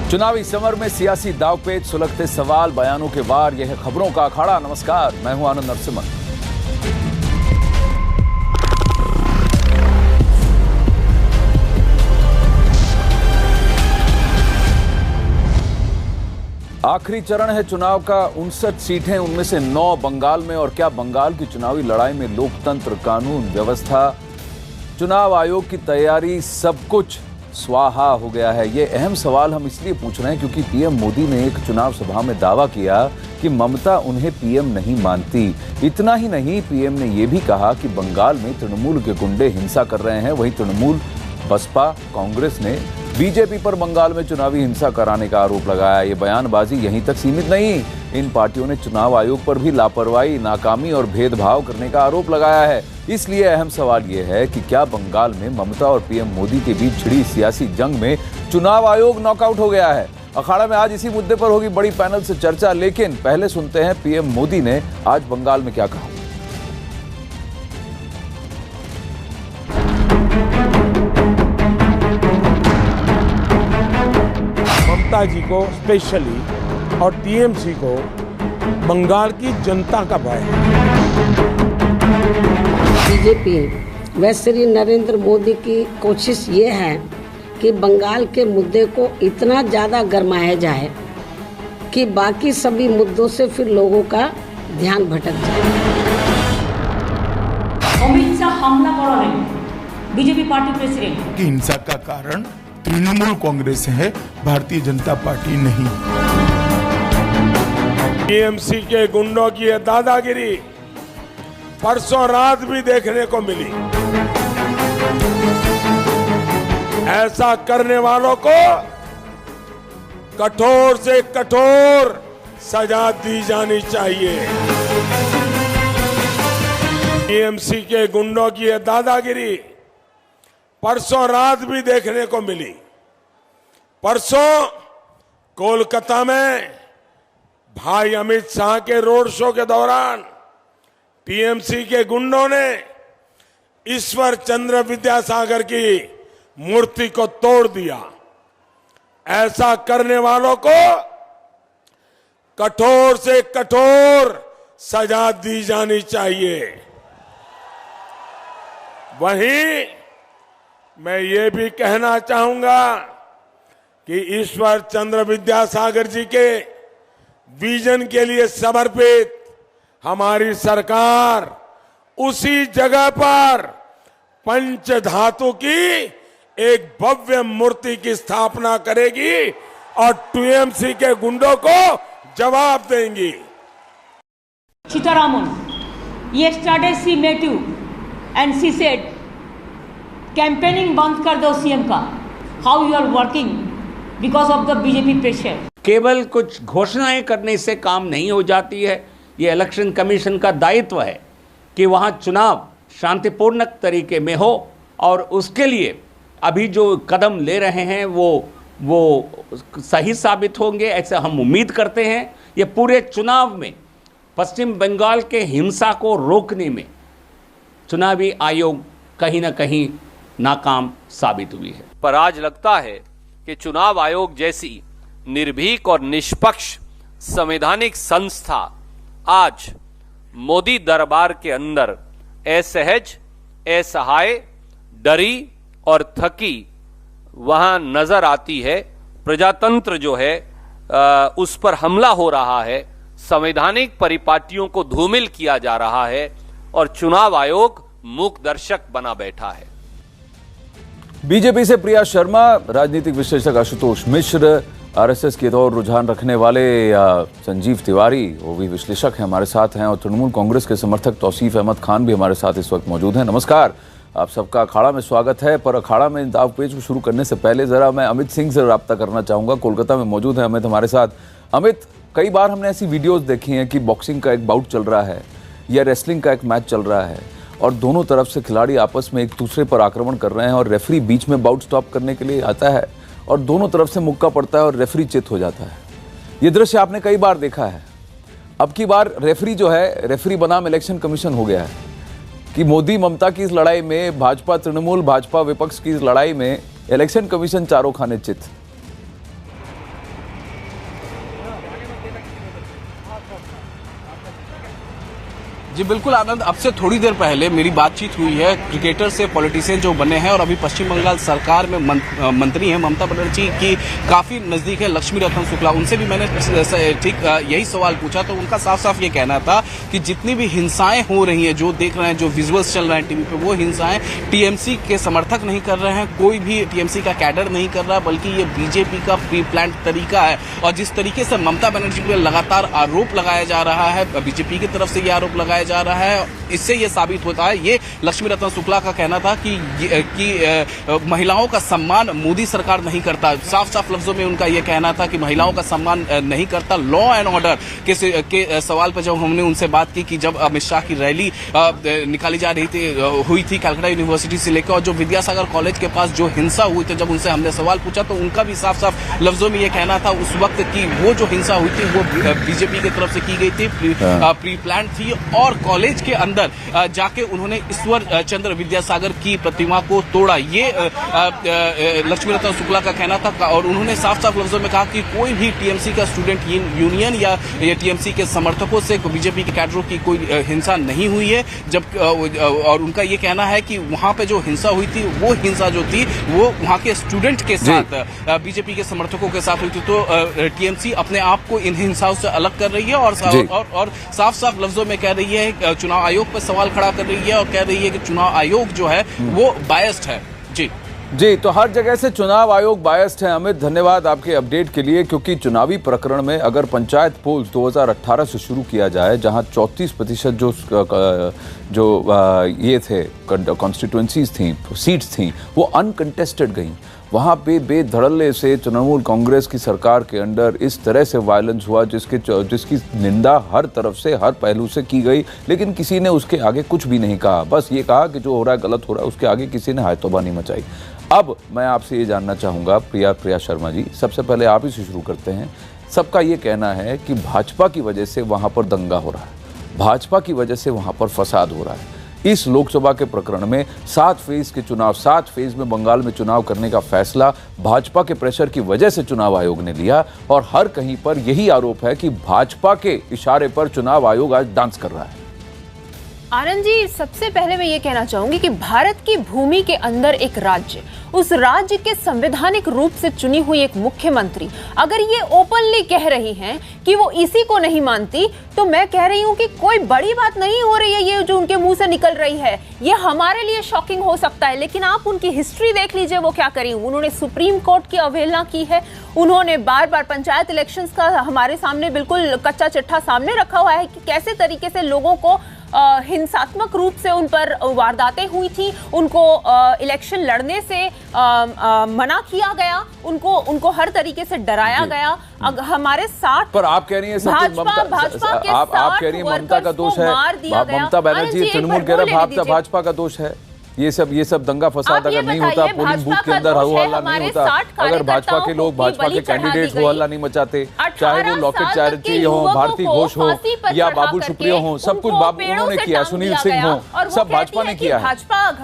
चुनावी समर में सियासी दावपेच, सुलगते सवाल, बयानों के वार, यह है खबरों का अखाड़ा। नमस्कार, मैं हूं आनंद नरसिम्हा। आखिरी चरण है चुनाव का। 59 सीटें, उनमें से 9 बंगाल में। और क्या बंगाल की चुनावी लड़ाई में लोकतंत्र, कानून व्यवस्था, चुनाव आयोग की तैयारी, सब कुछ स्वाहा हो गया है? ये अहम सवाल हम इसलिए पूछ रहे हैं क्योंकि पीएम मोदी ने एक चुनाव सभा में दावा किया कि ममता उन्हें पीएम नहीं मानती। इतना ही नहीं, पीएम ने यह भी कहा कि बंगाल में तृणमूल के गुंडे हिंसा कर रहे हैं। वहीं तृणमूल, बसपा, कांग्रेस ने बीजेपी पर बंगाल में चुनावी हिंसा कराने का आरोप लगाया। ये बयानबाजी यहीं तक सीमित नहीं, इन पार्टियों ने चुनाव आयोग पर भी लापरवाही, नाकामी और भेदभाव करने का आरोप लगाया है। इसलिए अहम सवाल ये है कि क्या बंगाल में ममता और पीएम मोदी के बीच छिड़ी सियासी जंग में चुनाव आयोग नॉकआउट हो गया है? अखाड़ा में आज इसी मुद्दे पर होगी बड़ी पैनल से चर्चा, लेकिन पहले सुनते हैं पीएम मोदी ने आज बंगाल में क्या कहा। ममता जी को स्पेशली और टीएमसी को बंगाल की जनता का भय है। बीजेपी व श्री नरेंद्र मोदी की कोशिश ये है कि बंगाल के मुद्दे को इतना ज़्यादा गरमाया जाए कि बाकी सभी मुद्दों से फिर लोगों का ध्यान भटक जाए। अमित शाह हमला करालें बीजेपी पार्टी प्रेसिडेंट की हिंसा का कारण तृणमूल कांग्रेस है, भारतीय जनता पार्टी नहीं। टीएमसी के गुंडों की ये दादागिरी परसों रात भी देखने को मिली। ऐसा करने वालों को कठोर से कठोर सजा दी जानी चाहिए। टीएमसी के गुंडों की ये दादागिरी परसों रात भी देखने को मिली। परसों कोलकाता में भाई अमित शाह के रोड शो के दौरान टीएमसी के गुंडों ने ईश्वर चंद्र विद्यासागर की मूर्ति को तोड़ दिया। ऐसा करने वालों को कठोर से कठोर सजा दी जानी चाहिए। वहीं मैं ये भी कहना चाहूंगा कि ईश्वर चंद्र विद्यासागर जी के विजन के लिए समर्पित हमारी सरकार उसी जगह पर पंचधातु की एक भव्य मूर्ति की स्थापना करेगी और टीएमसी के गुंडों को जवाब देंगी। Sitharaman, yesterday she met you and she said campaigning बंद कर दो सीएम का। How you are working because of the BJP pressure. केवल कुछ घोषणाएं करने से काम नहीं हो जाती है। ये इलेक्शन कमीशन का दायित्व है कि वहाँ चुनाव शांतिपूर्ण तरीके में हो, और उसके लिए अभी जो कदम ले रहे हैं वो सही साबित होंगे, ऐसा हम उम्मीद करते हैं। ये पूरे चुनाव में पश्चिम बंगाल के हिंसा को रोकने में चुनावी आयोग कहीं ना कहीं नाकाम साबित हुई है। पर आज लगता है कि चुनाव आयोग जैसी निर्भीक और निष्पक्ष संवैधानिक संस्था आज मोदी दरबार के अंदर असहज, असहाय, डरी और थकी वहां नजर आती है। प्रजातंत्र जो है उस पर हमला हो रहा है, संवैधानिक परिपाटियों को धूमिल किया जा रहा है और चुनाव आयोग मूक दर्शक बना बैठा है। बीजेपी से प्रिया शर्मा, राजनीतिक विश्लेषक आशुतोष मिश्र, आरएसएस की ओर रुझान रखने वाले संजीव तिवारी, वो भी विश्लेषक हैं, हमारे साथ हैं, और तृणमूल कांग्रेस के समर्थक तौसीफ अहमद खान भी हमारे साथ इस वक्त मौजूद हैं। नमस्कार, आप सबका अखाड़ा में स्वागत है। पर अखाड़ा में दावपेच को शुरू करने से पहले जरा मैं अमित सिंह से रब्ता करना चाहूँगा। कोलकाता में मौजूद है अमित हमारे साथ। अमित, कई बार हमने ऐसी वीडियोज़ देखी हैं कि बॉक्सिंग का एक बाउट चल रहा है या रेसलिंग का एक मैच चल रहा है और दोनों तरफ से खिलाड़ी आपस में एक दूसरे पर आक्रमण कर रहे हैं और रेफरी बीच में बाउट स्टॉप करने के लिए आता है और दोनों तरफ से मुक्का पड़ता है और रेफरी चित हो जाता है। ये दृश्य आपने कई बार देखा है। अब की बार रेफरी जो है, रेफरी बनाम इलेक्शन कमीशन हो गया है कि मोदी ममता की इस लड़ाई में, भाजपा तृणमूल, भाजपा विपक्ष की इस लड़ाई में इलेक्शन कमीशन चारों खाने चित। जी बिल्कुल आनंद, अब से थोड़ी देर पहले मेरी बातचीत हुई है क्रिकेटर से, पॉलिटिशियन जो बने हैं और अभी पश्चिम बंगाल सरकार में मंत्री हैं, ममता बनर्जी की काफी नजदीक है लक्ष्मी रतन शुक्ला। उनसे भी मैंने ठीक यही सवाल पूछा, तो उनका साफ साफ ये कहना था कि जितनी भी हिंसाएं हो रही हैं, जो देख रहे हैं, जो विजुअल्स चल रहे हैं टीवी पे, वो हिंसाएं टीएमसी के समर्थक नहीं कर रहे हैं, कोई भी टीएमसी का कैडर नहीं कर रहा, बल्कि ये बीजेपी का प्री प्लान तरीका है। और जिस तरीके से ममता बनर्जी पर लगातार आरोप लगाया जा रहा है, बीजेपी की तरफ से ये आरोप लगाया जा रहा है, इससे ये साबित होता है, ये लक्ष्मी रतन शुक्ला का कहना था कि महिलाओं का सम्मान मोदी सरकार नहीं करता। साफ साफ लफ्जों में उनका ये कहना था कि महिलाओं का सम्मान नहीं करता। लॉ एंड ऑर्डर के सवाल पर जब हमने उनसे बात की कि जब अमित शाह की रैली निकाली जा रही थी, हुई थी कलकत्ता यूनिवर्सिटी से लेकर, और जो विद्यासागर कॉलेज के पास जो हिंसा हुई थी, जब उनसे हमने सवाल पूछा तो उनका भी साफ साफ लफ्जों में ये कहना था उस वक्त की वो जो हिंसा हुई थी वो बीजेपी की तरफ से की गई थी, प्री प्लान थी। और कॉलेज के अंदर जाके उन्होंने ईश्वर चंद्र विद्यासागर की प्रतिमा को तोड़ा, ये लक्ष्मी रतन शुक्ला का कहना था। और उन्होंने साफ साफ लफ्जों में कहा कि कोई भी टीएमसी का स्टूडेंट यूनियन या टीएमसी के समर्थकों से बीजेपी के कैडरों की कोई हिंसा नहीं हुई है। और उनका ये कहना है कि वहां पे जो हिंसा हुई थी, वो हिंसा जो थी वो वहां के स्टूडेंट के साथ, बीजेपी के समर्थकों के साथ हुई थी। तो टीएमसी अपने आप को इन हिंसाओं से अलग कर रही है और साफ साफ लफ्जों में कह रही है, चुनाव आयोग पर सवाल खड़ा कर रही है और कह रही है कि चुनाव आयोग जो है वो बायस्ड है। जी, तो हर जगह से चुनाव आयोग बायस्ड है। अमित, धन्यवाद आपके अपडेट के लिए, क्योंकि चुनावी प्रकरण में अगर पंचायत पोल्स 2018 से शुरू किया जाए, जहां 34% जो ये थे कॉन्स्टिट्यूएंसीज थी, सीट्स थी, वो अनकंटेस्टेड गई। वहाँ पे बेधड़ल्ले से तृणमूल कांग्रेस की सरकार के अंडर इस तरह से वायलेंस हुआ जिसकी निंदा हर तरफ से, हर पहलू से की गई, लेकिन किसी ने उसके आगे कुछ भी नहीं कहा। बस ये कहा कि जो हो रहा है गलत हो रहा है, उसके आगे किसी ने हाय तौबा नहीं मचाई। अब मैं आपसे ये जानना चाहूँगा, प्रिया शर्मा जी, सबसे पहले आप ही से शुरू करते हैं। सबका ये कहना है कि भाजपा की वजह से वहाँ पर दंगा हो रहा है, भाजपा की वजह से वहाँ पर फसाद हो रहा है। इस लोकसभा के प्रकरण में 7 फेज के चुनाव, 7 फेज में बंगाल में चुनाव करने का फैसला भाजपा के प्रेशर की वजह से चुनाव आयोग ने लिया, और हर कहीं पर यही आरोप है कि भाजपा के इशारे पर चुनाव आयोग आज डांस कर रहा है। आनंद जी, सबसे पहले मैं ये कहना चाहूंगी कि भारत की भूमि के अंदर एक राज्य, उस राज्य के संवैधानिक रूप से चुनी हुई एक मुख्यमंत्री अगर ये ओपनली कह रही हैं कि वो इसी को नहीं मानती, तो मैं कह रही हूं कि कोई बड़ी बात नहीं हो रही है ये जो उनके मुंह से निकल रही है। ये हमारे लिए शॉकिंग हो सकता है, लेकिन आप उनकी हिस्ट्री देख लीजिए, वो क्या करी। उन्होंने सुप्रीम कोर्ट की अवहेलना की है, उन्होंने बार बार पंचायत इलेक्शंस का हमारे सामने बिल्कुल कच्चा चिट्ठा सामने रखा हुआ है कि कैसे तरीके से लोगों को हिंसात्मक रूप से उन पर वारदातें हुई थी, उनको इलेक्शन लड़ने से मना किया गया, उनको हर तरीके से डराया गया। हमारे 60 पर आप कह रही हैं भाजपा के आप कह रही हैं ममता का दोष है, ममता बनर्जी तृणमूल कह रहा है भाजपा का दोष है। ये सब दंगा फसाद अगर नहीं होता, पोलिंग बूथ के अंदर हो हल्ला नहीं होता, अगर भाजपा के लोग, भाजपा के कैंडिडेट्स हो हल्ला नहीं मचाते, चाहे वो लॉकेट चैटर्जी हो, भारती घोष हो या बाबुल सुप्रियो हो, सब कुछ उन्होंने किया, सुनील सिंह हो, सब भाजपा ने किया है।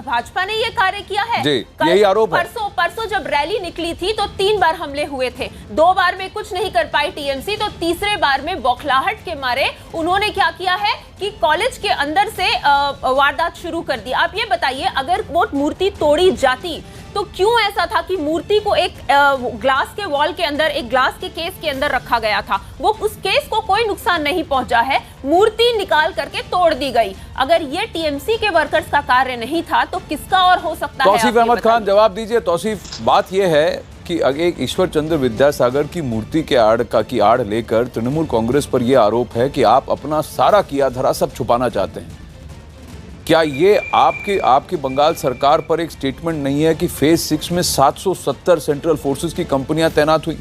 भाजपा ने ये कार्य किया है, यही आरोप है। परसों जब रैली निकली थी तो 3 बार हमले हुए थे, 2 बार में कुछ नहीं कर पाई टीएमसी, तो तीसरे बार में बौखलाहट के मारे उन्होंने क्या किया है कि कॉलेज के अंदर से वारदात शुरू कर दी। आप ये बताइए, अगर वो मूर्ति तोड़ी जाती तो क्यों ऐसा था कि मूर्ति को एक ग्लास के वॉल के अंदर, एक ग्लास के केस के अंदर रखा गया था, वो उस केस को कोई नुकसान नहीं पहुंचा है, मूर्ति निकाल करके तोड़ दी गई। अगर ये टीएमसी के वर्कर्स का कार्य नहीं था तो किसका और हो सकता है? तौसीफ अहमद खान जवाब दीजिए। तौसीफ, बात यह है कि एक ईश्वर चंद्र विद्यासागर की मूर्ति के आड़ लेकर तृणमूल कांग्रेस पर यह आरोप है कि आप अपना सारा किया धरा सब छुपाना चाहते हैं। क्या ये आपकी बंगाल सरकार पर एक स्टेटमेंट नहीं है कि फेज 6 में 770 सेंट्रल फोर्सेस की कंपनियां तैनात हुई?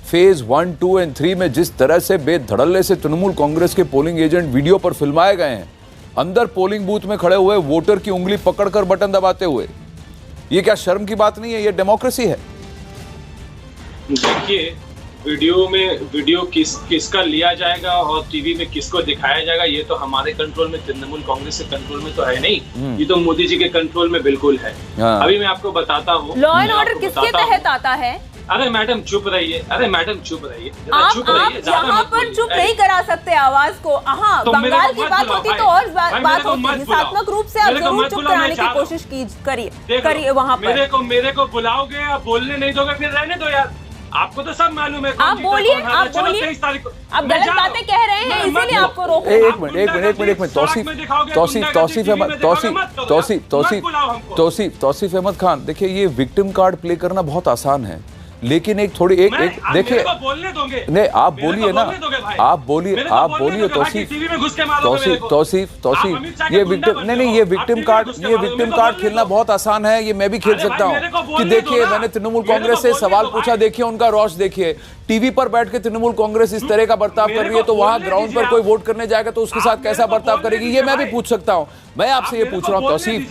फेज 1, 2 और 3 में जिस तरह से बेधड़ल्ले से तृणमूल कांग्रेस के पोलिंग एजेंट वीडियो पर फिल्माए गए हैं, अंदर पोलिंग बूथ में खड़े हुए वोटर की उंगली पकड़कर बटन दबाते हुए, ये क्या शर्म की बात नहीं है? ये डेमोक्रेसी है। देखिए, वीडियो किसका लिया जाएगा और टीवी में किसको दिखाया जाएगा, ये तो हमारे कंट्रोल में, तृणमूल कांग्रेस के कंट्रोल में तो है नहीं, ये तो मोदी जी के कंट्रोल में बिल्कुल है। अभी मैं आपको बताता हूँ, लॉ एंड ऑर्डर किसके तहत आता है? अरे मैडम चुप रहिए, अरे मैडम चुप रहिए, आप यहाँ पर चुप नहीं करा सकते आवाज को। हाँ, बंगाल की बात होती तो और बात होती, हिंसात्मक रूप से आप जरूर चुप कराने की कोशिश करिए वहाँ पर। मेरे को बुलाओगे, आप बोलने नहीं दोगे, फिर रहने दो यार, आपको तो सब मालूम है। आप बोलिए, आप बोलिए, 23 तारीख को आप गलत बातें कह रहे हैं, इसीलिए आपको रोक। एक मिनट तौसीफ अहमद खान, देखिए ये विक्टिम कार्ड प्ले करना बहुत आसान है, लेकिन एक थोड़ी एक देखिए, नहीं आप बोलिए ना, आप बोलिए तौसीफ, ये विक्टिम नहीं, ये विक्टिम कार्ड खेलना बहुत आसान है, ये मैं भी खेल सकता हूँ। कि देखिए मैंने तृणमूल कांग्रेस से सवाल पूछा, देखिए उनका रोष देखिए, टीवी पर बैठ के तृणमूल कांग्रेस इस तरह का बर्ताव कर रही है, तो वहां ग्राउंड पर कोई वोट करने जाएगा तो उसके साथ कैसा बर्ताव करेगी, ये मैं भी पूछ सकता हूं। मैं आपसे ये पूछ रहा हूं तौसीफ,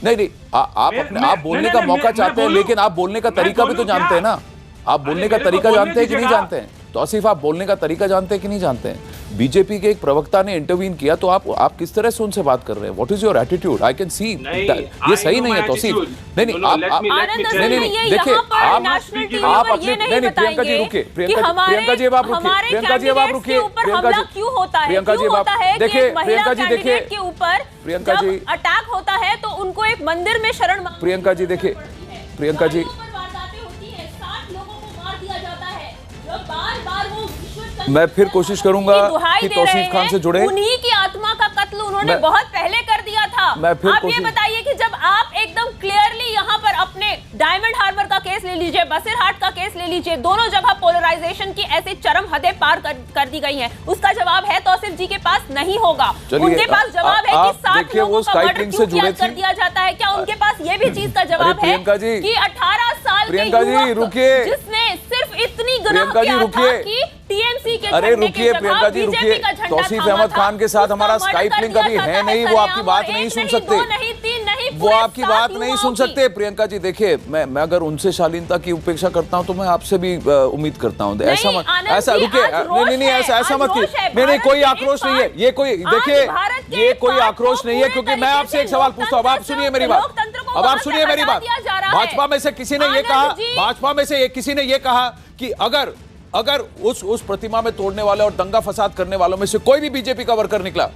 नहीं आप बोलने का मौका चाहते हैं, लेकिन आप बोलने का तरीका भी तो जानते हैं ना, आप बोलने का तरीका जानते हैं कि नहीं जानते हैं? तौसीफ, आप बोलने का तरीका जानते हैं कि नहीं जानते हैं? बीजेपी के एक प्रवक्ता ने इंटरवीन किया, तो आप किस तरह से उनसे बात कर रहे हैं? What is your attitude? I can see ये सही नहीं है तौसीफ। नहीं आप देखिए, आप अपने नहीं प्रियंका जी रुके, प्रियंका जी अब आप रुकिए, प्रियंका जी अब आप रुकिए, क्यों होता है, प्रियंका जी अब देखिए, प्रियंका जी देखिए, के ऊपर प्रियंका जी अटैक होता है तो उनको एक मंदिर में शरण, प्रियंका जी देखिए, प्रियंका जी मैं फिर कोशिश करूंगा कि तौसीफ खान से जुड़े। उन्हीं की आत्मा का कत्ल उन्होंने बहुत पहले कर दिया था। आप ये बताइए कि जब आप एकदम क्लियरली यहाँ पर अपने डायमंड हार्बर का केस ले लीजिए, बसीरहाट का केस ले लीजिए, दोनों जगह पोलराइजेशन की ऐसी चरम हदें पार कर दी गई हैं, उसका जवाब है तौसीफ जी के पास नहीं होगा। उनके पास जवाब है कि 60 लोगों का मर्डर क्यों कर दिया जाता है, क्या उनके पास ये भी चीज का जवाब है कि 18 साल के युवक जिसने सिर्फ इतनी गुनाह किया था कि टीएमसी के अरे रुकिए प्रियंका जी रुकिए, तौसीफ अहमद खान के साथ हमारा स्काइप लिंक अभी है नहीं, वो आपकी बात नहीं सुन सकते, वो आपकी बात नहीं सुन सकते। प्रियंका जी देखिए, मैं अगर उनसे शालीनता की उपेक्षा करता हूं तो मैं आपसे भी उम्मीद करता हूं। ऐसा रुकिए, नहीं ऐसा मत कीजिए, नहीं कोई आक्रोश नहीं है, ये कोई देखिए, ये कोई आक्रोश नहीं है, क्योंकि मैं आपसे एक सवाल पूछता हूं, अब आप सुनिए मेरी बात, अब आप सुनिए मेरी बात। भाजपा में से किसी ने ये कहा, भाजपा में से किसी ने ये कहा कि अगर उस प्रतिमा में तोड़ने वाले और दंगा फसाद करने वालों में से कोई भी बीजेपी का वर्कर निकला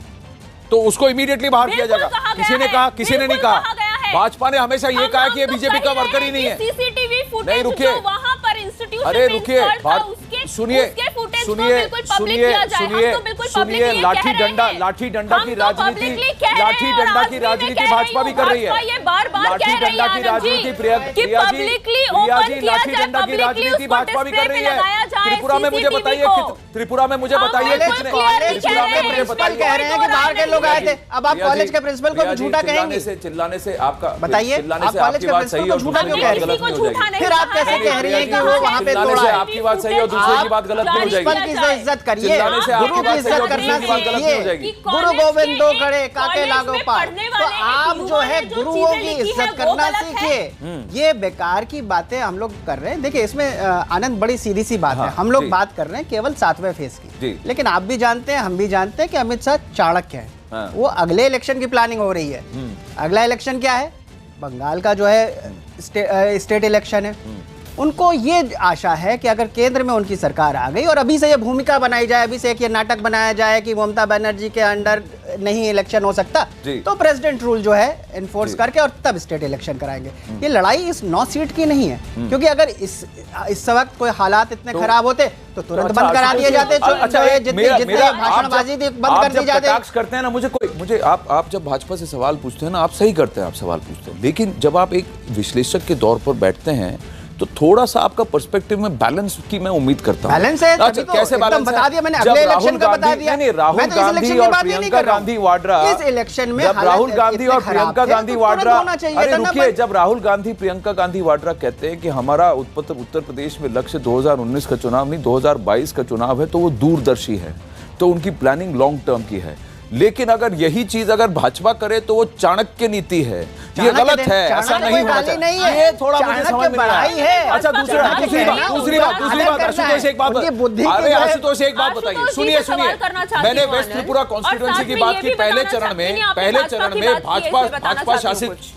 तो उसको इमीडिएटली बाहर किया जाएगा? किसी ने कहा, किसी ने नहीं कहा। भाजपा ने हमेशा ये कहा कि ये बीजेपी का वर्कर ही नहीं है। सीसीटीवी फुटेज नहीं रुकिए, वहां पर इंस्टीट्यूशन अरे रुकिए, सुनिए लाठी डंडा की राजनीति भाजपा भी कर रही है, लाठी डंडा की राजनीति प्रिया जी लाठी डंडा की राजनीति भाजपा भी कर रही है। त्रिपुरा में मुझे बताइए, त्रिपुरा में मुझे बताइए किसने, त्रिपुरा में मुझे बताइए, कह रहे हैं कि बाहर के लोग आए थे, अब आप कॉलेज के प्रिंसिपल को भी झूठा कहेंगे? चिल्लाने से आपका बताइए, आप कॉलेज के प्रिंसिपल को झूठा क्यों कह रहे हैं? फिर आप कैसे कह रही हैं कि वो वहां पे तोड़ा है? आपकी बात सही है और दूसरे की बात गलत नहीं हो जाएगी। प्रिंसिपल की इज्जत करिए, गुरु की इज्जत करना सीखिए, गुरु गोविंदो खड़े काके लागो पार। तो आप जो है गुरुओं की इज्जत करना सीखिए। ये बेकार की बातें हम लोग कर रहे हैं। देखिए इसमें आनंद बड़ी सीधी सी बात है, हम लोग बात कर रहे हैं केवल 7वें फेज की, लेकिन आप भी जानते हैं, हम भी जानते हैं कि अमित शाह चाणक्य है। वो अगले इलेक्शन की प्लानिंग हो रही है। अगला इलेक्शन क्या है? बंगाल का जो है स्टेट इलेक्शन है। उनको ये आशा है कि अगर केंद्र में उनकी सरकार आ गई और अभी से ये भूमिका बनाई जाए, अभी से एक ये नाटक बनाया जाए कि ममता बनर्जी के अंडर नहीं इलेक्शन हो सकता, तो प्रेसिडेंट रूल जो है इन्फोर्स करके और तब स्टेट इलेक्शन कराएंगे। ये लड़ाई इस 9 सीट की नहीं है, क्योंकि अगर इस वक्त कोई हालात इतने खराब होते तो तुरंत बंद करा दिए जाते। जितने भाषणबाजी थी बंद कर दी जाती करते हैं ना। मुझे आप जब भाजपा से सवाल पूछते हैं ना, आप सही करते हैं, आप सवाल पूछते हैं, लेकिन जब आप एक विश्लेषक के दौर पर बैठते हैं तो थोड़ा सा आपका पर्सपेक्टिव में बैलेंस की मैं उम्मीद करता हूं। बैलेंस है, तो कैसे बैलेंस बता दिया मैंने, अगले इलेक्शन का बता दिया। नहीं, राहुल गांधी और प्रियंका गांधी वाड्रा इस इलेक्शन में, जब राहुल गांधी और प्रियंका गांधी वाड्रा, अरे रुकिए, जब राहुल गांधी प्रियंका गांधी वाड्रा कहते हैं कि हमारा उत्तर प्रदेश में लक्ष्य 2019 का चुनाव नहीं 2022 का चुनाव है, तो वो दूरदर्शी है, तो उनकी प्लानिंग लॉन्ग टर्म की है। लेकिन अगर यही चीज अगर भाजपा करे तो वो चाणक्य नीति है, ये गलत है, ऐसा नहीं होना चाहिए। ये थोड़ा मुझे समझ में नहीं आया। अच्छा दूसरी बात आशुतोष एक बात, अरे आशुतोष एक बात बताइए, सुनिए मैंने वेस्ट त्रिपुरा कॉन्स्टिट्यूएंसी की बात की। पहले चरण में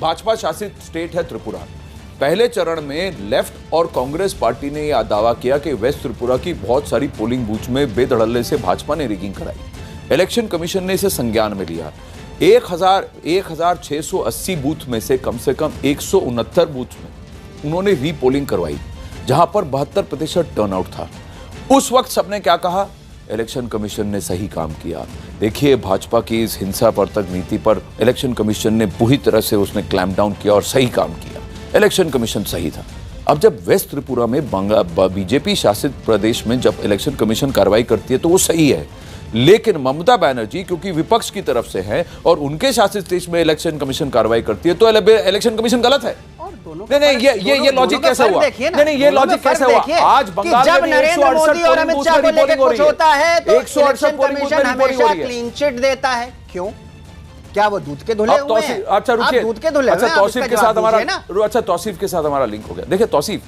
भाजपा शासित स्टेट है त्रिपुरा, पहले चरण में लेफ्ट और कांग्रेस पार्टी ने यह दावा किया कि वेस्ट त्रिपुरा की बहुत सारी पोलिंग बूथ में बेधड़ल्ले से भाजपा ने रिगिंग कराई। इलेक्शन कमीशन ने इसे संज्ञान में लिया। 1680 बूथ में से कम 169 बूथ में उन्होंने रीपोलिंग करवाई, जहां पर 72% टर्नआउट था। उस वक्त सबने क्या कहा? इलेक्शन कमीशन ने सही काम किया। देखिए, भाजपा की इस हिंसा परतक नीति पर इलेक्शन कमीशन ने पूरी तरह से उसने क्लैम्प डाउन किया और सही काम किया। इलेक्शन कमीशन सही था। अब जब वेस्ट त्रिपुरा में बीजेपी शासित प्रदेश में जब इलेक्शन कमीशन कार्रवाई करती है तो वो सही है, लेकिन ममता बनर्जी क्योंकि विपक्ष की तरफ से है और उनके शासित देश में इलेक्शन कमीशन कार्रवाई करती है तो इलेक्शन कमीशन गलत है। नहीं, ये लॉजिक कैसे हुआ? नहीं, ये लॉजिक कैसे हुआ? आज बंगाल जब नरेंद्र मोदी और अमित शाह को लेकर कुछ होता है तो इलेक्शन कमीशन हमेशा क्लीन चिट देता है। क्यों? क्या वो दूध के धुले हुए हैं? अच्छा रुकिए, दूध के धुले। अच्छा तौसीफ के साथ हमारा लिंक हो गया। देखिए तौसीफ,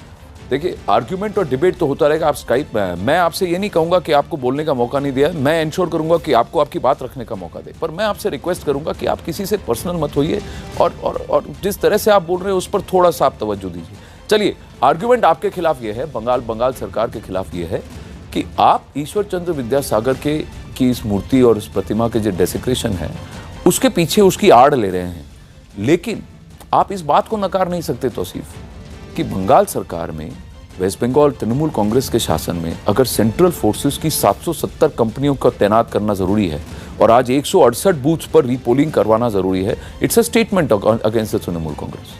देखिए आर्ग्यूमेंट और डिबेट तो होता रहेगा। आप स्काइप, मैं आपसे ये नहीं कहूंगा कि आपको बोलने का मौका नहीं दिया। मैं इंश्योर करूंगा कि आपको आपकी बात रखने का मौका दे, पर मैं आपसे रिक्वेस्ट करूंगा कि आप किसी से पर्सनल मत होइए और जिस तरह से आप बोल रहे हैं उस पर थोड़ा सा आप तवज्जो दीजिए। चलिए, आर्ग्यूमेंट आपके खिलाफ ये है, बंगाल सरकार के खिलाफ ये है कि आप ईश्वर चंद्र विद्यासागर की इस मूर्ति और इस प्रतिमा के जो डेसिक्रेशन है उसके पीछे उसकी आड़ ले रहे हैं। लेकिन आप इस बात को नकार नहीं सकते तौसीफ कि बंगाल सरकार में, वेस्ट बंगाल तृणमूल कांग्रेस के शासन में अगर सेंट्रल फोर्सेस की 770 कंपनियों का तैनात करना जरूरी है और आज 168 बूथ्स पर रीपोलिंग करवाना जरूरी है, it's a statement against the Trinamool Congress.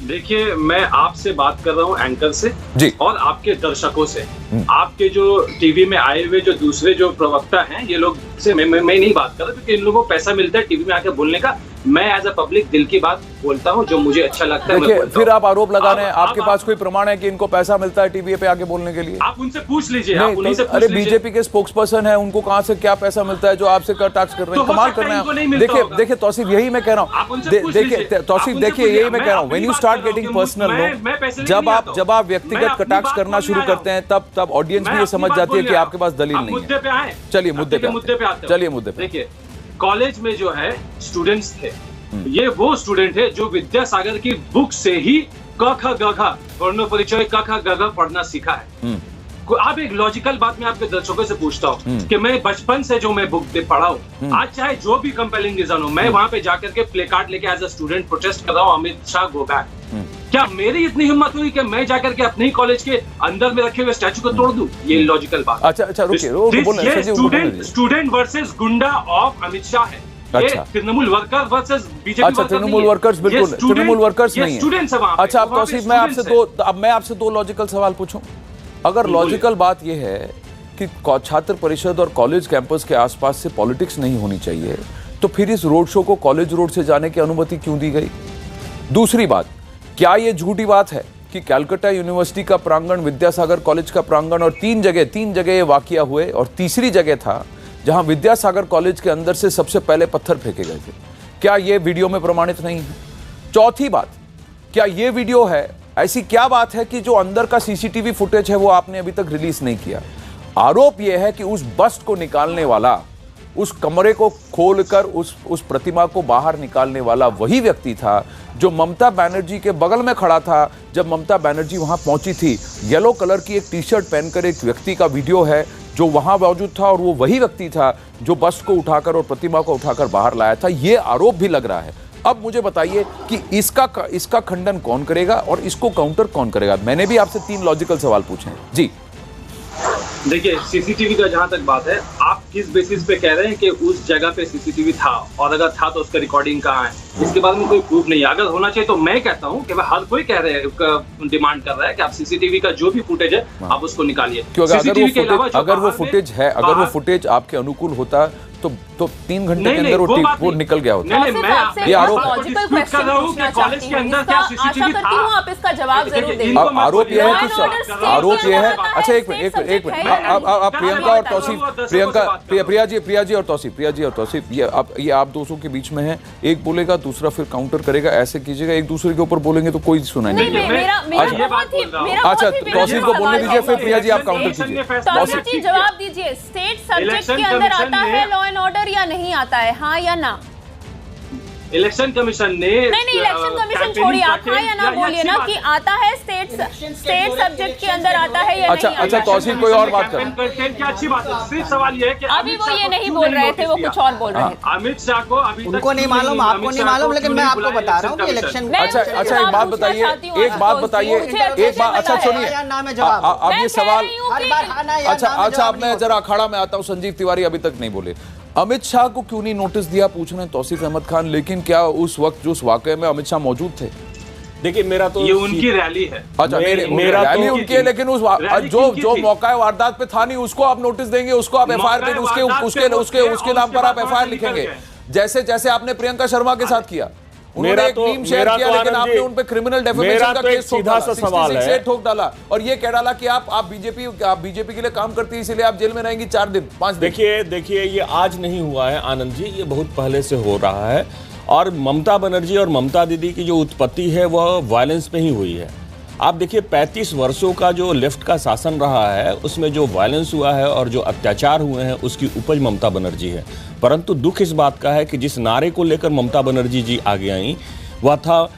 देखिए, मैं आपसे बात कर रहा हूं एंकर से जी, और आपके दर्शकों से। आपके जो टीवी में आए हुए जो दूसरे जो प्रवक्ता हैं, ये लोग से मैं नहीं बात कर रहा, क्योंकि इन लोगों को पैसा मिलता है टीवी में आके बोलने का। मैं एज अ पब्लिक दिल की बात बोलता हूं, जो मुझे अच्छा लगता है। देखिए, फिर आप आरोप लगा रहे हैं, आपके पास कोई प्रमाण है कि इनको पैसा मिलता है टीवी पे आके बोलने के लिए? आप उनसे पूछ लीजिए। अरे बीजेपी के स्पोक्स पर्सन है, उनको कहां से क्या पैसा मिलता है जो आपसे टैक्स कर रहे हैं? कमाल कर रहे हैं। देखिए तौसीफ, यही मैं कह रहा हूं। देखिए तौसीफ, देखिए यही मैं कह रहा हूं, when you start getting personal, जब आप व्यक्तिगत कटाक्ष करना शुरू करते हैं तब ऑडियंस भी ये समझ जाती है कि आपके पास दलील नहीं है। चलिए मुद्दे पे चलिए मुद्दे पे। देखिए, कॉलेज में जो है स्टूडेंट्स थे, ये वो स्टूडेंट है जो विद्यासागर की बुक से ही क ख ग घ वर्ण परिचय क ख ग घ पढ़ना सीखा है। अब एक लॉजिकल बात मैं आपके दर्शकों से पूछता हूँ कि मैं बचपन से जो मैं बुक पढ़ा हूँ, आज चाहे जो भी कंपेलिंग रीजन हो, मैं वहां पे जाकर के प्ले कार्ड लेके एज अ स्टूडेंट प्रोटेस्ट कर रहा हूँ, अमित शाह गो बैक। क्या मेरी इतनी हिम्मत हुई कि मैं जाकर के अपने ही कॉलेज के अंदर में रखे हुए स्टैचू को तोड़ दूं? ये लॉजिकल बात। अच्छा रुकिए, स्टूडेंट वर्सेस गुंडा ऑफ अमित शाह है। अच्छा, तृणमूल वर्कर्स वर्सेस बीजेपी। अच्छा, तृणमूल वर्कर्स, बिल्कुल तृणमूल वर्कर्स नहीं है। अच्छा, अब तौसीफ, मैं आपसे दो लॉजिकल सवाल पूछूं। अगर लॉजिकल बात यह है कि छात्र परिषद और कॉलेज कैंपस के आसपास से पॉलिटिक्स नहीं होनी चाहिए, तो फिर इस रोड शो को कॉलेज रोड से जाने की अनुमति क्यों दी गई? दूसरी बात, क्या यह झूठी बात है कि कलकत्ता यूनिवर्सिटी का प्रांगण, विद्यासागर कॉलेज का प्रांगण और तीन जगह ये वाकया हुए और तीसरी जगह था जहां विद्यासागर कॉलेज के अंदर से सबसे पहले पत्थर फेंके गए थे? क्या यह वीडियो में प्रमाणित नहीं है? चौथी बात, क्या यह वीडियो है, ऐसी क्या बात है कि जो अंदर का सीसीटीवी फुटेज है वो आपने अभी तक रिलीज नहीं किया? आरोप यह है कि उस बस्ट को निकालने वाला, उस कमरे को खोलकर उस प्रतिमा को बाहर निकालने वाला वही व्यक्ति था जो ममता बनर्जी के बगल में खड़ा था जब ममता बनर्जी वहां पहुंची थी। येलो कलर की एक टी शर्ट पहनकर एक व्यक्ति का वीडियो है जो वहां मौजूद था और वो वही व्यक्ति था जो बस्ट को उठाकर और प्रतिमा को उठाकर बाहर लाया था। ये आरोप भी लग रहा है। अब मुझे बताइए कि इसका खंडन कौन करेगा और इसको काउंटर कौन करेगा? मैंने भी आपसे 3 लॉजिकल सवाल पूछे हैं। जी देखिए, सीसीटीवी का जहां तक बात है, आप किस बेसिस पे कह रहे हैं कि उस जगह पे सीसीटीवी था, और अगर था तो उसका रिकॉर्डिंग कहाँ है? इसके बारे में कोई प्रूफ नहीं है। अगर होना चाहिए तो मैं कहता हूँ कि हर कोई कह रहे हैं, डिमांड कर रहा है कि आप सीसीटीवी का जो भी फुटेज है आप उसको निकालिए। अगर वो फुटेज आपके अनुकूल होता तो 3 घंटे के अंदर वो निकल गया होता। ये आरोप कॉलेज के अंदर क्या सीसीटीवी था? आप इसका जवाब जरूर दें। आरोप यह है अच्छा एक मिनट आप प्रियंका और तौसीफ, प्रिया जी और तौसीफ, ये आप दोस्तों के बीच में है, एक बोलेगा दूसरा फिर काउंटर करेगा, ऐसे कीजिएगा। एक दूसरे के ऊपर बोलेंगे तो कोई सुनाई नहीं देगा। अच्छा, तौसीफ को बोलने दीजिए, फिर प्रिया जी आप काउंटर कीजिए। जवाब दीजिए, स्टेट सब्जेक्ट के अंदर आता है लॉ एंड ऑर्डर या नहीं आता है, हाँ या ना? इलेक्शन कमीशन ने नहीं, इलेक्शन कमीशन छोड़िए, आप हाँ या ना बोलिए ना कि आता है स्टेट सब्जेक्ट के अंदर आता है या नहीं। अच्छा तौसीफ कोई और बात कर, क्या अच्छी बात है। सिर्फ सवाल ये है कि अभी वो ये नहीं बोल रहे थे, वो कुछ और बोल रहे थे। अमित शाह को अभी उनको नहीं मालूम, आपको नहीं मालूम, लेकिन मैं आपको बता रहा हूँ कि इलेक्शन। अच्छा एक बात बताइए, अच्छा सुनिए, अब ये सवाल, अच्छा अब मैं जरा अखाड़ा में आता हूँ। संजीव तिवारी अभी तक नहीं बोले। अमित शाह को क्यों नहीं नोटिस दिया, पूछ रहे हैं तौसीफ अहमद खान, लेकिन क्या उस वक्त जो उस वाकये में अमित शाह मौजूद थे? देखिए मेरा तो ये उनकी रैली है। अच्छा मेरा रैली तो उनकी है, लेकिन उस जो मौका वारदात पे था नहीं, उसको आप नोटिस देंगे, उसको आप एफआईआर देंगे, उसके नाम पर आप एफआईआर लिखेंगे, जैसे आपने प्रियंका शर्मा के साथ किया। उन्होंने एक टीम शेयर किया, लेकिन आपने उन पे क्रिमिनल डेफेमेशन का केस ठोक डाला और ये कह डाला कि आप बीजेपी के लिए काम करती है, इसलिए आप जेल में रहेंगी 4 दिन 5 दिन। देखिए ये आज नहीं हुआ है आनंद जी, ये बहुत पहले से हो रहा है। और ममता बनर्जी और ममता दीदी की जो उत्पत्ति है वह वायलेंस में ही हुई है। आप देखिए 35 वर्षों का जो लेफ्ट का शासन रहा है, उसमें जो वायलेंस हुआ है और जो अत्याचार हुए हैं, उसकी उपज ममता बनर्जी है। परंतु दुख इस बात का है कि जिस नारे को लेकर ममता बनर्जी जी आगे आई, वह था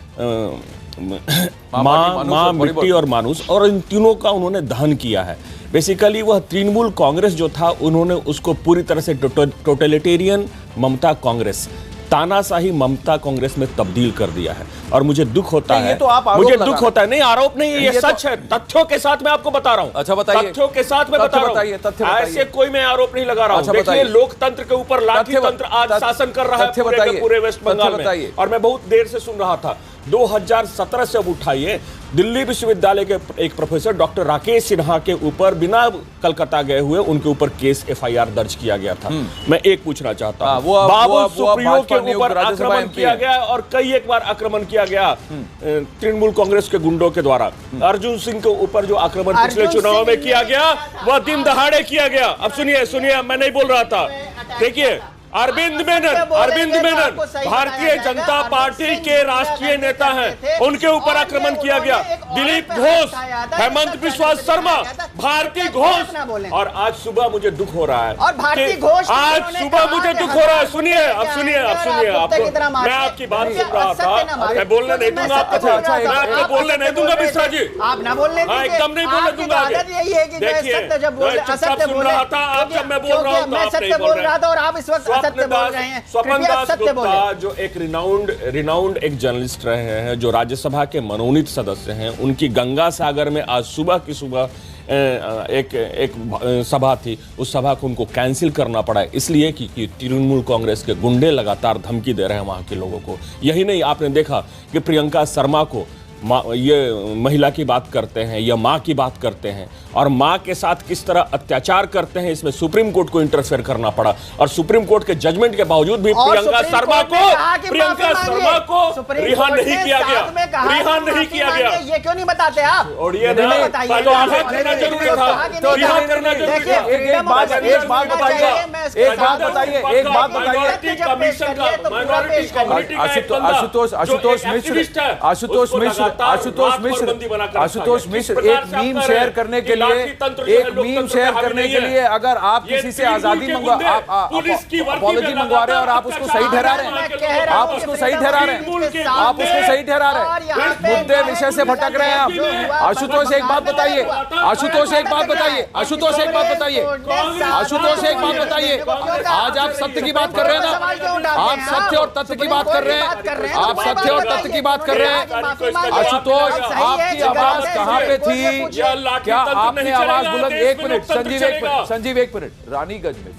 माँ मिट्टी और मानुष, और इन तीनों का उन्होंने दहन किया है। बेसिकली वह तृणमूल कांग्रेस जो था, उन्होंने उसको पूरी तरह से टोटलिटेरियन ममता कांग्रेस, तानाशाही ममता कांग्रेस में तब्दील कर दिया है। और मुझे दुख होता है, मुझे दुख होता है, नहीं आरोप नहीं, ये सच है, तथ्यों के साथ मैं आपको बता रहा हूं। अच्छा बताइए, तथ्यों के साथ मैं बता रहा हूं, ऐसे कोई मैं आरोप नहीं लगा रहा हूं। देखिए लोकतंत्र के ऊपर लाठी तंत्र आज शासन कर रहा है पूरे वेस्ट बंगाल में, और मैं बहुत देर से सुन रहा था। 2017 से अब उठाइए, दिल्ली विश्वविद्यालय के एक प्रोफेसर डॉक्टर राकेश सिन्हा के ऊपर बिना कलकत्ता गए हुए उनके ऊपर केस एफआईआर दर्ज किया गया था। मैं एक पूछना चाहता हूं, बाबू सुप्रियो के ऊपर आक्रमण किया गया और कई एक बार आक्रमण किया गया तृणमूल कांग्रेस के गुंडों के द्वारा। अर्जुन सिंह के ऊपर जो आक्रमण पिछले चुनाव में किया गया, वह दिन दहाड़े किया गया। अब सुनिए, मैं नहीं बोल रहा था। देखिए अरविंद मेनन भारतीय जनता पार्टी के राष्ट्रीय नेता हैं, उनके ऊपर आक्रमण किया गया। दिलीप घोष, हेमंत बिस्वा शर्मा, भारती घोष, और आज सुबह मुझे दुख हो रहा है, और भारती घोष आज सुबह मुझे दुख हो रहा है। सुनिए, अब सुनिए, मैं आपकी बात सुन रहा था, मैं बोलने नहीं दूंगा आपको, मैं आपको बोलने नहीं दूंगा मिश्रा जी, आप ना बोलने दीजिए, एकदम नहीं बोलने दूंगा। देखिए असत्य बोल रहा था, आप जब मैं बोल रहा हूँ मैं सत्य बोल रहा था और आप इस वक्त सत्य बोल रहे हैं। स्वपन दास गुप्ता जो एक रिनाउंड एक जर्नलिस्ट रहे हैं, जो राज्यसभा के मनोनीत सदस्य हैं, उनकी गंगा सागर में आज सुबह की सुबह एक सभा थी, उस सभा को उनको कैंसिल करना पड़ा, इसलिए कि तृणमूल कांग्रेस के गुंडे लगातार धमकी दे रहे हैं वहां के लोगों को। यही नहीं, आपने देखा कि प्रियंका शर्मा को ये महिला की बात करते हैं या माँ की बात करते हैं, और माँ के साथ किस तरह अत्याचार करते हैं, इसमें सुप्रीम कोर्ट को इंटरफेयर करना पड़ा। और सुप्रीम कोर्ट के जजमेंट के बावजूद भी प्रियंका शर्मा को रिहा नहीं किया गया। ये क्यों नहीं बताते आप? और ये करना जरूरी था, रिहा करना जरूरी था। एक बात बताइए, कमीशन का माइनॉरिटी कम्युनिटी का आशुतोष मिश्र एक मीम शेयर करने के लिए अगर आप किसी से आजादी अपॉलॉजी मंगवा रहे हैं और आप उसको सही ठहरा रहे हैं, आप उसको सही ठहरा रहे हैं, मुद्दे विषय से भटक रहे हैं आप। आशुतोष एक बात बताइए, आज आप सत्य की बात कर रहे हैं ना, आप सत्य और तथ्य की बात कर रहे हैं, आशुतोष आपकी आवाज कहां पे थी? क्या आपने आवाज बुलंद? एक मिनट संजीव, एक मिनट। रानीगंज में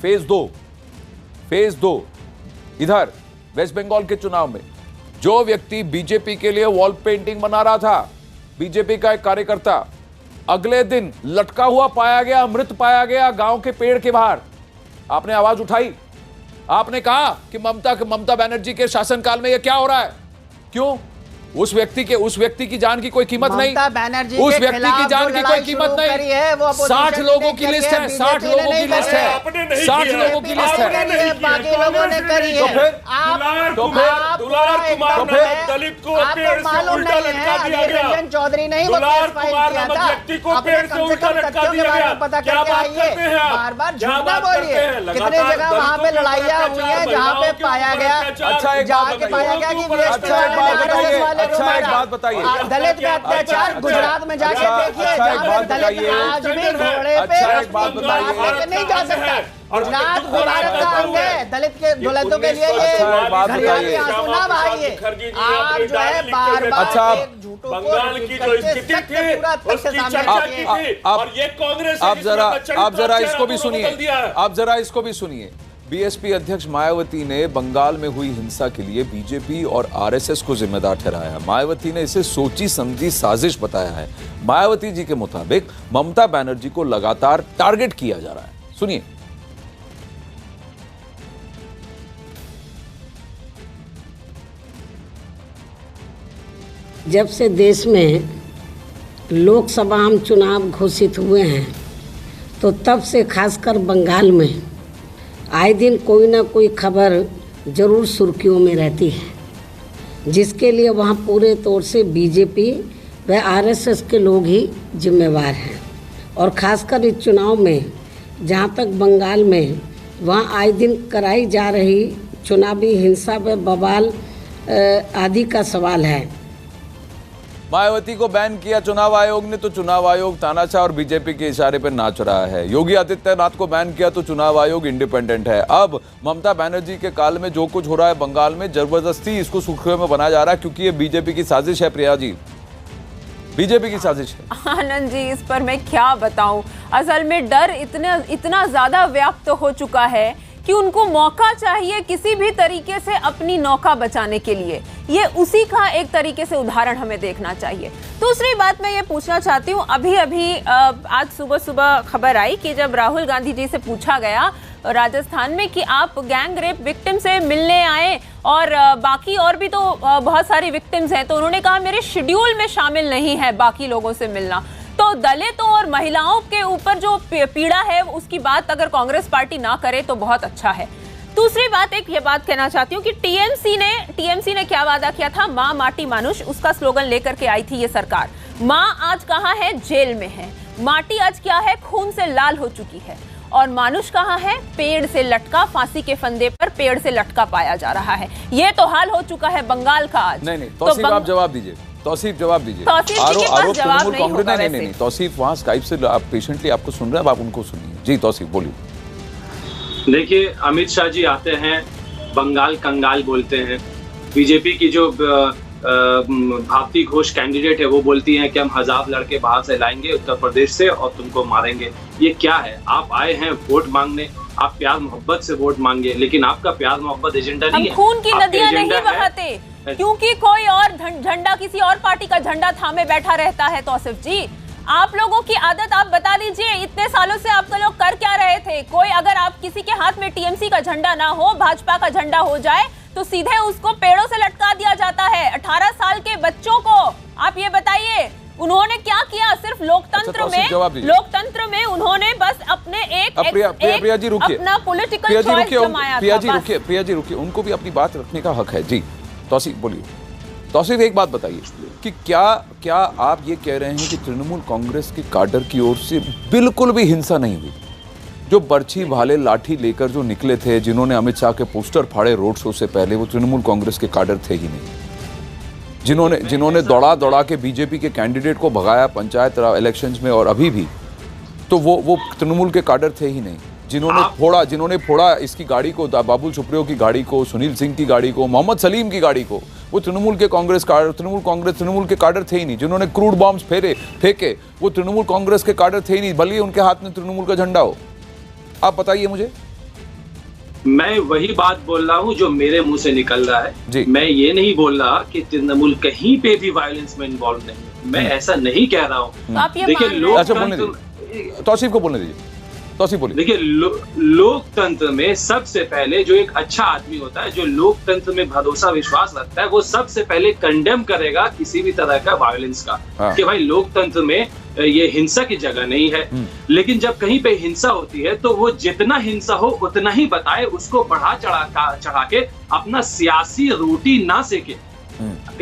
फेज 2 इधर वेस्ट बंगाल के चुनाव में जो व्यक्ति बीजेपी के लिए वॉल पेंटिंग बना रहा था, बीजेपी का एक कार्यकर्ता, अगले दिन लटका हुआ पाया गया, मृत पाया गया गांव के पेड़ के बाहर। आपने आवाज उठाई, आपने कहा कि ममता बनर्जी के शासनकाल में यह क्या हो रहा है? क्यों? उस व्यक्ति की जान की कोई कीमत नहीं, बैनर्जी उस व्यक्ति की जान की कोई कीमत नहीं। 60 लोगों की लिस्ट है, 60 लोगों की लिस्ट है, 60 लोगों की लिस्ट है, बाकी लोगों ने करी है। तो फिर दुलार कुमार नामक दलित को पेड़ से उल्टा लटका दिया गया। रंजन चौधरी नहीं दुलार कुमार नामक व्यक्ति को पेड़ से उल्टा लटका दिया गया। पता क्या करके बात आइए, करते हैं आप? बार बार क्या झूठ ना बात करते बोलिए। हैं? कितने जगह वहाँ पे लड़ाइयाँ हुई है जहाँ पे पाया गया, जहाँ के पाया गया कि दलित पे अत्याचार। गुजरात में जाके देखिए, जहाँ पे दलित आज भी घोड़े पे नहीं जा सकता। गुजरात भारत का अंग है। दलित के दलितों के लिए ये घरियाली आंसू ना बहाइए। आप जो है बार बार बंगाल की जो स्थिति थी उसकी चर्चा की थी और ये कांग्रेस आप जरा इसको भी सुनिए, आप जरा इसको भी सुनिए। बीएसपी अध्यक्ष मायावती ने बंगाल में हुई हिंसा के लिए बीजेपी और आरएसएस को जिम्मेदार ठहराया। मायावती ने इसे सोची समझी साजिश बताया है। मायावती जी के मुताबिक ममता बनर्जी को लगातार टारगेट किया जा रहा है। सुनिए। जब से देश में लोकसभा आम चुनाव घोषित हुए हैं तो तब से खासकर बंगाल में आए दिन कोई ना कोई खबर जरूर सुर्खियों में रहती है, जिसके लिए वहाँ पूरे तौर से बीजेपी व आरएसएस के लोग ही जिम्मेवार हैं। और ख़ासकर इस चुनाव में जहाँ तक बंगाल में वहाँ आए दिन कराई जा रही चुनावी हिंसा व बवाल आदि का सवाल है। मायावती को बैन किया चुनाव आयोग ने तो चुनाव आयोग तानाशाह और बीजेपी के इशारे पर नाच रहा है। योगी आदित्यनाथ को बैन किया तो चुनाव आयोग इंडिपेंडेंट है। अब ममता बनर्जी के काल में जो कुछ हो रहा है बंगाल में, जबरदस्ती इसको सुर्खियों में बनाया जा रहा है क्योंकि ये बीजेपी की साजिश है। प्रिया जी, बीजेपी की साजिश है। आनंद जी, इस पर मैं क्या बताऊं। असल में डर इतना ज्यादा व्याप्त हो चुका है कि उनको मौका चाहिए किसी भी तरीके से अपनी नौका बचाने के लिए। ये उसी का एक तरीके से उदाहरण हमें देखना चाहिए। दूसरी बात मैं ये पूछना चाहती हूँ, अभी आज सुबह खबर आई कि जब राहुल गांधी जी से पूछा गया राजस्थान में कि आप गैंग रेप विक्टिम से मिलने आए और बाकी और भी तो बहुत सारी विक्टिम्स हैं, तो उन्होंने कहा मेरे शेड्यूल में शामिल नहीं है बाकी लोगों से मिलना। तो दलितों और महिलाओं के ऊपर जो पीड़ा है उसकी बात अगर कांग्रेस पार्टी ना करे तो बहुत अच्छा है। दूसरी बात ये बात कहना चाहती हूँ कि टीएमसी ने क्या वादा किया था, माँ माटी मानुष, उसका स्लोगन लेकर के आई थी ये सरकार। माँ आज कहाँ है? जेल में है। माटी आज क्या है? खून से लाल हो चुकी है। और मानुष कहाँ है? पेड़ से लटका, फांसी के फंदे पर पेड़ से लटका पाया जा रहा है। ये तो हाल हो चुका है बंगाल का आज। नहीं, तौसीफ आप जवाब दीजिए। तौसीफ जवाब दीजिए। आरोप तृणमूल कांग्रेस नहीं, तौसीफ वहाँ स्काइप से आप पेशेंटली आपको सुन रहे हैं, आप उनको सुनिए। जी तौसीफ बोलिए। देखिए, अमित शाह जी आते हैं, बंगाल कंगाल बोलते हैं। बीजेपी की जो भारती घोष कैंडिडेट है वो बोलती हैं कि हम 1000 लड़के बाहर से लाएंगे उत्तर प्रदेश से और तुमको मारेंगे। ये क्या है? आप आए हैं वोट मांगने, आप प्यार मोहब्बत से वोट मांगे, लेकिन आपका प्यार मोहब्बत एजेंडा नहीं है। खून की नदियां नहीं बहाते क्योंकि कोई और झंडा, किसी और पार्टी का झंडा थामे बैठा रहता है। तौसीफ जी, आप लोगों की आदत आप बता दीजिए, इतने सालों से आप लोग कर क्या रहे थे? कोई अगर आप किसी के हाथ में टीएमसी का झंडा ना हो, भाजपा का झंडा हो जाए तो सीधे उसको पेड़ों से लटका दिया जाता है। 18 साल के बच्चों को आप ये बताइए उन्होंने क्या किया? सिर्फ लोकतंत्र में उन्होंने बस अपने प्रिया जी रुकिए, अपना पॉलिटिकल चॉइस जमाया था। प्रिया जी रुकिए, उनको भी अपनी बात रखने का हक है। जी तौसीफ बोलिए। तौसीफ एक बात बताइए कि क्या आप ये कह रहे हैं कि तृणमूल कांग्रेस के काडर की ओर से बिल्कुल भी हिंसा नहीं हुई? जो बर्छी भाले लाठी लेकर जो निकले थे, जिन्होंने अमित शाह के पोस्टर फाड़े रोड शो से पहले, वो तृणमूल कांग्रेस के काडर थे ही नहीं। जिन्होंने दौड़ा के बीजेपी के कैंडिडेट को भगाया पंचायत इलेक्शंस में और अभी भी, तो वो तृणमूल के काडर थे ही नहीं। जिन्होंने फोड़ा इसकी गाड़ी को, बाबुल सुप्रियो की गाड़ी को, सुनील सिंह की गाड़ी को, मोहम्मद सलीम की गाड़ी को, वो तृणमूल के तृणमूल के काडर थे ही नहीं। जिन्होंने क्रूड बॉम्ब्स फेंके वो तृणमूल कांग्रेस के काडर थे ही नहीं, भले ही उनके हाथ में तृणमूल का झंडा हो। आप बताइए मुझे। मैं वही बात बोल रहा हूँ जो मेरे मुंह से निकल रहा है। मैं ये नहीं बोल रहा कि तृणमूल कहीं पे भी वायलेंस में इन्वॉल्व नहीं है। मैं ऐसा नहीं कह रहा हूँ। देखिए, अच्छा बोलने दीजिए, तौसीफ को बोलने दीजिए। तौसीफ बोलिए। देखिए, लोकतंत्र में सबसे पहले जो एक अच्छा आदमी होता है, जो लोकतंत्र में भरोसा विश्वास रखता है, वो सबसे पहले कंडेम करेगा किसी भी तरह का वायलेंस का, कि भाई लोकतंत्र में ये हिंसा की जगह नहीं है। लेकिन जब कहीं पे हिंसा होती है तो वो जितना हिंसा हो उतना ही बताए, उसको बढ़ा चढ़ा के अपना सियासी रोटी ना सेके।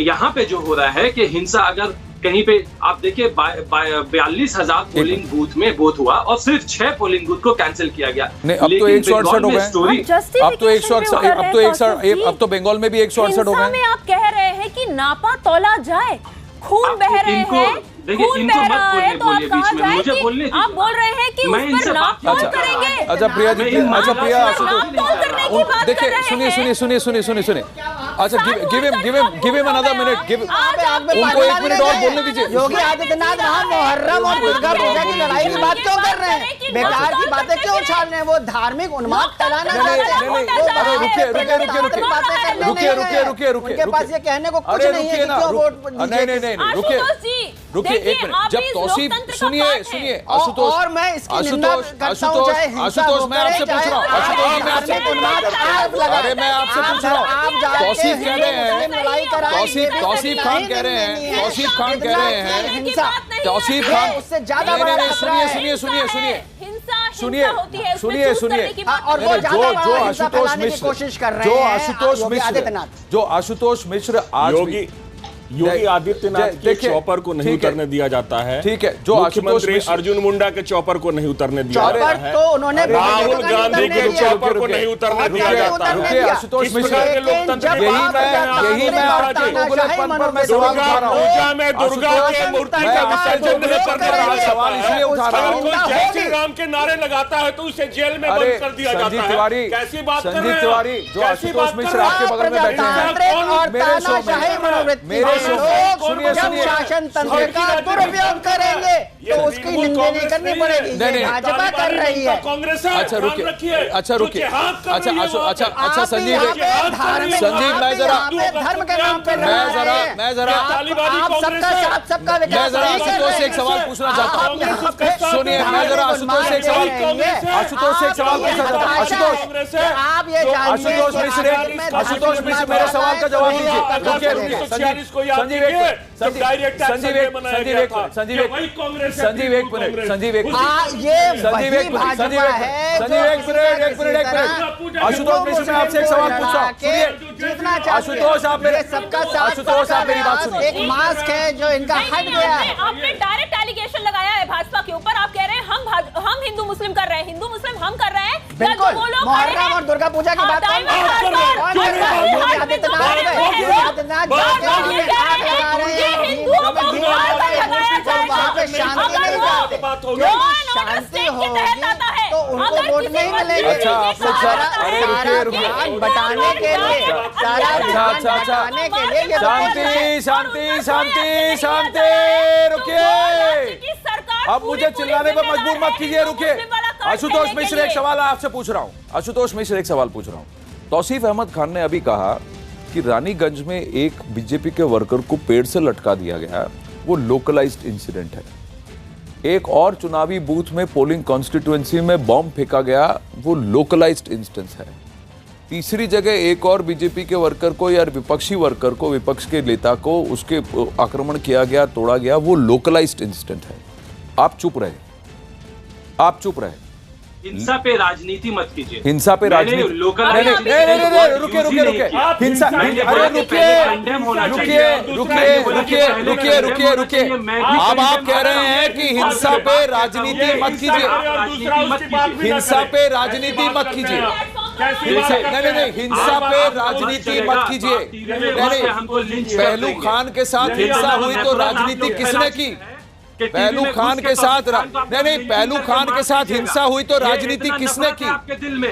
यहाँ पे जो हो रहा है कि हिंसा अगर कहीं पे आप देखिए 42,000 पोलिंग बूथ में वोट हुआ और सिर्फ 6 पोलिंग बूथ को कैंसिल किया गया। नहीं, अब तो 168 हो गए। अब तो बंगाल में भी 168 हो गए। आप कह रहे हैं कि नापा तौला जाए, खून बह रहे हैं, खून बह रहा है, तो आप कहा जाए कि आप बोल रहे हैं कि उस पर नाप तौल करेंगे। अच्छा प्रिया जी, अच्छा प्रिया, देखिए सुनिए, अच्छा गिव हिम अनदर मिनट, उनको 1 मिनट और बोलने दीजिए। योगी आदित्यनाथ वहाँ मुहर्रम और दुर्गा पूजा की लड़ाई की बात क्यों कर रहे हैं? बेकार की बातें क्यों उछाल रहे हैं? वो धार्मिक उन्माद फैलाना चाहते हैं। रुकिए, उनके पास ये कहने को कुछ नहीं है कि क्यों वोट नहीं, रुकिए 1 मिनट। जब तौसीफ, सुनिए आशुतोष, और मैं इसकी निंदा करता हूं, चाहे हिंसा हो, मैं आपसे पूछ रहा हूं, अरे मैं आपसे पूछ रहा हूं, तौसीफ कह रहे हैं, तौसीफ खान कह रहे हैं, तौसीफ खान, उससे ज्यादा सुनिए, जो आशुतोष मिश्र आज योगी आदित्यनाथ के चॉपर को नहीं उतरने दिया जाता है। ठीक है, जो मुख्यमंत्री अर्जुन मुंडा के चॉपर को नहीं उतरने दिया जाता है, तो उन्होंने राहुल गांधी के चॉपर को नहीं उतरने दिया जाता है। आशुतोष मिश्र, यही मैं आपके उगलेपन पर मैं सवाल उठा रहा हूं। पूजा में दुर्गा के मूर्ति का विसर्जन नहीं करने रहा सवाल इसलिए उठा रहा हूं। जय श्री राम के नारे लगाता है तो उसे जेल में बंद कर दिया जाता है। कैसी बात कर रहे हैं? संजीव तिवारी, जो आशुतोष मिश्र आपके बगल में बैठे हैं, मेरे शासन तंत्र का दुरुपयोग करेंगे तो उसकी निंदा नहीं करनी पड़ेगी। भाजपा कर रही है। अच्छा रुकिए, अच्छा संजीव, मैं जरा धर्म के नाम पे मैं जरा आप सबका साथ सबका विकास, आशुतोष से एक सवाल पूछना चाहता हूँ। सुनिए, मैं जरा आशुतोष से एक सवाल पूछना चाहता हूँ। आशुतोष मिश्र मेरे सवाल का जवाब दीजिए। रुकिए, संजीव एक मिनट, आशुतोष मिश्र, मैं आपसे एक सवाल पूछ रहा हूँ। आशुतोष आप मेरी बात सुनिए। एक मास्क है जो इनका हट गया है। आपने डायरेक्ट एलिगेशन लगाया है भाजपा के ऊपर। आप कह रहे हैं हम हिंदू मुस्लिम कर रहे हैं, हिंदू मुस्लिम हम कर रहे हैं। बिल्कुल, मुहर्रम और दुर्गा पूजा की बात शांति होगी तो उनको वोट नहीं मिलेगी। बताने के लिए शांति, रुकिए, अब मुझे चिल्लाने पर मजबूर मत कीजिए। रुकिए, आशुतोष मिश्र एक सवाल आपसे पूछ रहा हूं। तौसीफ अहमद खान ने अभी कहा कि रानीगंज में एक बीजेपी के वर्कर को पेड़ से लटका दिया गया, वो लोकलाइज्ड इंसिडेंट है। एक और चुनावी बूथ में पोलिंग कॉन्स्टिट्यूएंसी में बॉम्ब फेंका गया, वो लोकलाइज्ड इंस्टेंस है। तीसरी जगह एक और बीजेपी के वर्कर को या विपक्षी वर्कर को, विपक्ष के नेता को उसके आक्रमण किया गया, तोड़ा गया, वो लोकलाइज्ड इंसिडेंट है। आप चुप रहे। हिंसा पे राजनीति मत कीजिए। हिंसा पे राजनीति, रुकिए, हिंसा, अरे रुकिए। अब आप कह रहे हैं कि हिंसा पे राजनीति मत कीजिए। हिंसा पे राजनीति मत कीजिए। नहीं, हिंसा पे राजनीति मत कीजिए। नहीं, पहलू खान के साथ हिंसा हुई तो राजनीति किसने की? पहलू खान के साथ पहलू खान के साथ हिंसा हुई तो राजनीति किसने की?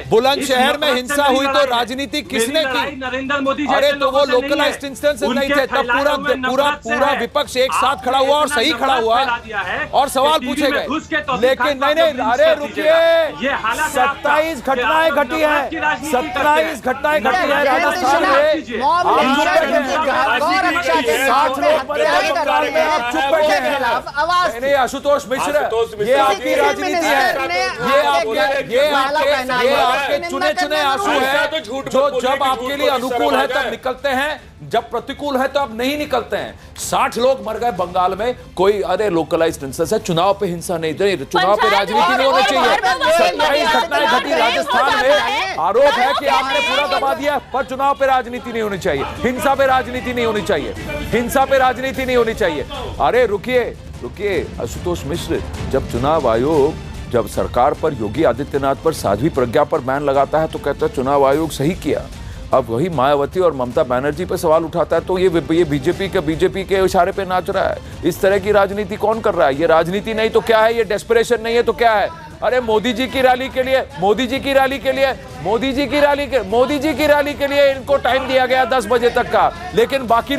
बुलंदशहर में हिंसा हुई तो राजनीति किसने की? नरेंद्र मोदी, अरे तो वो लोकलाइज्ड इंस्टेंसेस नहीं थे, तब पूरा विपक्ष एक साथ खड़ा हुआ और सही खड़ा हुआ और सवाल पूछे गए। लेकिन नहीं, अरे रुकिए, 27 घटनाएं घटी है, 27 घटनाएं घटी है राजस्थान में। 60 लोग, आप चुप बैठे हैं। बर्दाश्त। नहीं आशुतोष मिश्र, ये आपकी राजनीति है, ये आपके चुने चुने आंसू है जो जब आपके लिए अनुकूल है तब निकलते हैं, जब प्रतिकूल है तो अब नहीं निकलते हैं। 60 लोग मर गए बंगाल में, कोई अरे लोकलाइज्ड इंस्टेंस है, चुनाव पे हिंसा नहीं, चुनाव पे राजनीति नहीं होनी चाहिए। 27 घटनाएं घटी राजस्थान में, आरोप है कि आपने पूरा दबा दिया, पर चुनाव पे राजनीति नहीं होनी चाहिए, हिंसा पे राजनीति नहीं होनी चाहिए, हिंसा पे राजनीति नहीं होनी चाहिए। अरे रुकिए आशुतोष मिश्र, जब चुनाव आयोग जब सरकार पर, योगी आदित्यनाथ पर साध्वी प्रज्ञा पर बैन लगाता है तो कहता है चुनाव आयोग सही किया। अब वही मायावती और ममता बनर्जी पे सवाल उठाता है तो ये बीजेपी के इशारे पे नाच रहा है। इस तरह की राजनीति कौन कर रहा है? ये राजनीति नहीं तो क्या है? ये डेस्परेशन नहीं है तो क्या है? अरे मोदी जी की रैली के लिए इनको टाइम दिया गया 10 बजे तक का, लेकिन बाकी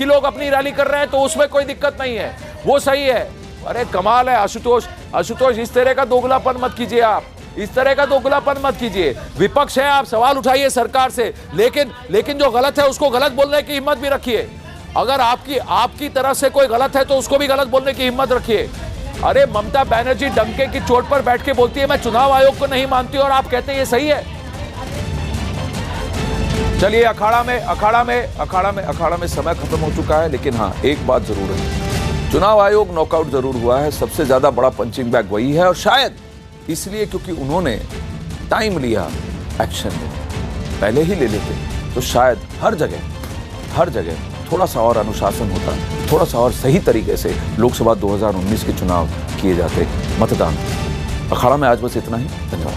लोग अपनी रैली कर रहे हैं तो उसमें कोई दिक्कत नहीं है, वो सही है। अरे कमाल है आशुतोष, इस तरह का दोगलापन मत कीजिए आप, इस तरह का दोगलापन मत कीजिए। विपक्ष है, आप सवाल उठाइए सरकार से, लेकिन जो गलत है उसको गलत बोलने की हिम्मत भी रखिए। अगर आपकी तरफ से कोई गलत है तो उसको भी गलत बोलने की हिम्मत रखिए। अरे ममता बनर्जी डंके की चोट पर बैठ के बोलती है मैं चुनाव आयोग को नहीं मानती, और आप कहते हैं ये सही है। चलिए अखाड़ा में समय खत्म हो चुका है, लेकिन हाँ एक बात जरूर है, चुनाव आयोग नॉकआउट जरूर हुआ है। सबसे ज्यादा बड़ा पंचिंग बैग वही है, और शायद इसलिए क्योंकि उन्होंने टाइम लिया एक्शन में। पहले ही ले लेते तो शायद हर जगह थोड़ा सा और अनुशासन होता, थोड़ा सा और सही तरीके से लोकसभा 2019 के चुनाव किए जाते, मतदान। अखाड़ा में आज बस इतना ही, धन्यवाद।